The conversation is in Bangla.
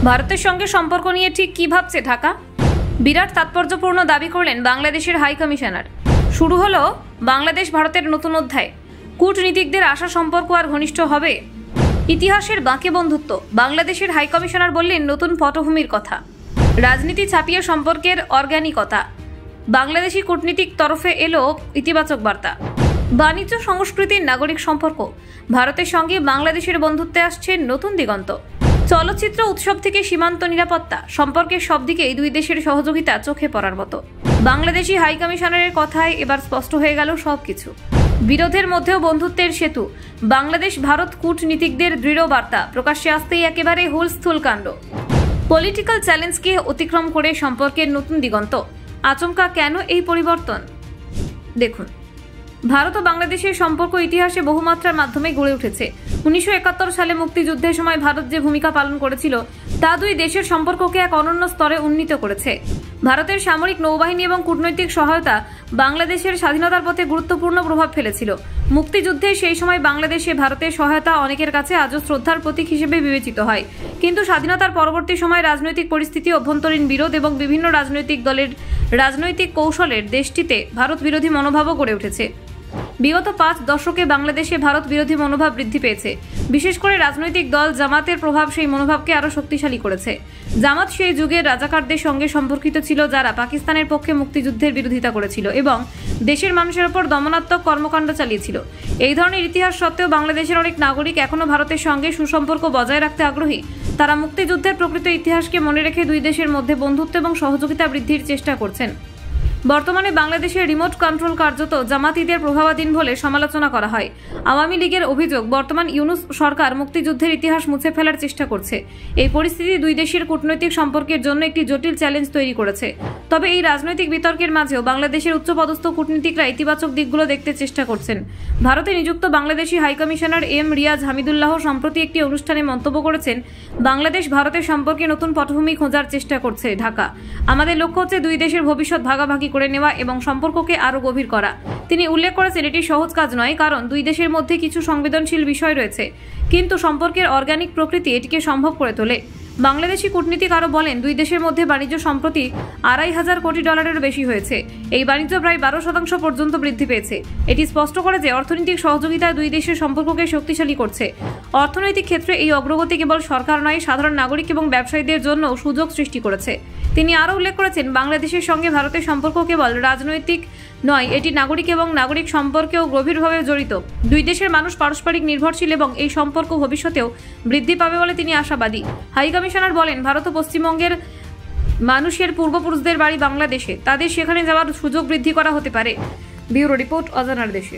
ভারতের সঙ্গে সম্পর্ক নিয়ে ঠিক কী ভাবছে ঢাকা? বিরাট তাৎপর্যপূর্ণ দাবি করলেন বাংলাদেশের হাই কমিশনার। শুরু হলো বাংলাদেশ ভারতের নতুন অধ্যায়। কূটনীতিকদের আশা সম্পর্ক আর ঘনিষ্ঠ হবে। ইতিহাসের বাঁকে বন্ধুত্ব। বাংলাদেশের হাই কমিশনার বললেন নতুন পটভূমির কথা। রাজনীতি ছাপিয়ে সম্পর্কের অর্গানিকতা। বাংলাদেশি কূটনীতিক তরফে এলো ইতিবাচক বার্তা। বাণিজ্য, সংস্কৃতির, নাগরিক সম্পর্ক। ভারতের সঙ্গে বাংলাদেশের বন্ধুত্বে আসছে নতুন দিগন্ত। চলচ্চিত্র উৎসব থেকে সীমান্ত নিরাপত্তা, সম্পর্কের সব দিকেই দুই দেশের সহযোগিতা চোখে পড়ার মতো। বাংলাদেশি হাই কমিশনারের কথায় এবার স্পষ্ট হয়ে গেল সবকিছু। বিরোধের মধ্যেও বন্ধুত্বের সেতু। বাংলাদেশ ভারত কূটনীতিকদের দৃঢ় বার্তা প্রকাশ্যে আসতেই একেবারে হুলস্থুল কাণ্ড। পলিটিক্যাল চ্যালেঞ্জকে অতিক্রম করে সম্পর্কের নতুন দিগন্ত। আচমকা কেন এই পরিবর্তন? দেখুন, ভারত ও বাংলাদেশের সম্পর্ক ইতিহাসে বহুমাত্রার মাধ্যমে গড়ে উঠেছে। 1971 সালে মুক্তিযুদ্ধের সময় ভারত যে ভূমিকা পালন করেছিল তা দুই দেশের সম্পর্ককে এক অনন্য স্তরে উন্নীত করেছে। ভারতের সামরিক, নৌবাহিনী এবং কূটনৈতিক সহায়তা বাংলাদেশের স্বাধীনতার পথে গুরুত্বপূর্ণ প্রভাব ফেলেছিল। মুক্তিযুদ্ধে সেই সময় বাংলাদেশে ভারতের সহায়তা অনেকের কাছে আজও শ্রদ্ধার প্রতীক হিসেবে বিবেচিত হয়। কিন্তু স্বাধীনতার পরবর্তী সময় রাজনৈতিক পরিস্থিতি, অভ্যন্তরীণ বিরোধ এবং বিভিন্ন রাজনৈতিক দলের রাজনৈতিক কৌশলের দেশটিতে ভারত বিরোধী মনোভাবও গড়ে উঠেছে। বিগত 5 দশকে বাংলাদেশে ভারত বিরোধী মনোভাব বৃদ্ধি পেয়েছে। বিশেষ করে রাজনৈতিক দল জামাতের প্রভাব সেই মনোভাবকে আরও শক্তিশালী করেছে। জামাত সেই যুগের রাজাকারদের সঙ্গে সম্পর্কিত ছিল, যারা পাকিস্তানের পক্ষে মুক্তিযুদ্ধের বিরোধিতা করেছিল এবং দেশের মানুষের ওপর দমনাত্মক কর্মকাণ্ড চালিয়েছিল। এই ধরনের ইতিহাস সত্ত্বেও বাংলাদেশের অনেক নাগরিক এখনও ভারতের সঙ্গে সুসম্পর্ক বজায় রাখতে আগ্রহী। তারা মুক্তিযুদ্ধের প্রকৃত ইতিহাসকে মনে রেখে দুই দেশের মধ্যে বন্ধুত্ব এবং সহযোগিতা বৃদ্ধির চেষ্টা করছেন। বর্তমানে বাংলাদেশের রিমোট কন্ট্রোল কার্যত জামাতিদের প্রভাবাধীন বলে সমালোচনা করা হয়। আওয়ামী লীগের অভিযোগ, বর্তমান ইউনূস সরকার মুক্তিযুদ্ধের ইতিহাস মুছে ফেলার চেষ্টা করছে। এই পরিস্থিতি দুই দেশের কূটনৈতিক সম্পর্কের জন্য একটি জটিল চ্যালেঞ্জ তৈরি করেছে। তবে এই রাজনৈতিক বিতর্কের মাঝেও বাংলাদেশের উচ্চপদস্থ কূটনীতিকরা ইতিবাচক দিকগুলো দেখতে চেষ্টা করছেন। ভারতে নিযুক্ত বাংলাদেশি হাইকমিশনার এম রিয়াজ হামিদুল্লাহ সম্প্রতি একটি অনুষ্ঠানে মন্তব্য করেছেন, বাংলাদেশ ভারতের সম্পর্কে নতুন পটভূমি খোঁজার চেষ্টা করছে ঢাকা। আমাদের লক্ষ্য হচ্ছে দুই দেশের ভবিষ্যৎ ভাগাভাগি করে নেওয়া এবং সম্পর্ককে আরো গভীর করা। তিনি উল্লেখ করেছেন, এটি সহজ কাজ নয়, কারণ দুই দেশের মধ্যে কিছু সংবেদনশীল বিষয় রয়েছে, কিন্তু সম্পর্কের অর্গানিক প্রকৃতি এটিকে সম্ভব করে তোলে। বাংলাদেশি কূটনীতিক আরও বলেন, দুই দেশের মধ্যে বাণিজ্য সম্প্রতি $2,500 কোটি ডলারেরও বেশি হয়েছে। এই বাণিজ্য প্রায় 12% পর্যন্ত বৃদ্ধি পেয়েছে। এটি স্পষ্ট করে যে অর্থনৈতিক সহযোগিতা দুই দেশের সম্পর্ককে শক্তিশালী করছে। অর্থনৈতিক ক্ষেত্রে এই অগ্রগতি কেবল সরকার নয়, সাধারণ নাগরিক এবং ব্যবসায়ীদের জন্য সুযোগ সৃষ্টি করেছে। তিনি আরও উল্লেখ করেছেন, বাংলাদেশের সঙ্গে ভারতের সম্পর্ক কেবল রাজনৈতিক নয়, এটি নাগরিক এবং নাগরিক সম্পর্কেও গভীরভাবে জড়িত। দুই দেশের মানুষ পারস্পরিক নির্ভরশীল এবং এই সম্পর্ক ভবিষ্যতেও বৃদ্ধি পাবে বলে তিনি আশাবাদী। হাই কমিশনার বলেন, ভারত ও পশ্চিমবঙ্গের মানুষের পূর্বপুরুষদের বাড়ি বাংলাদেশে, তাদের সেখানে যাওয়ার সুযোগ বৃদ্ধি করা হতে পারে। ব্যুরো রিপোর্ট, অজানার দেশে।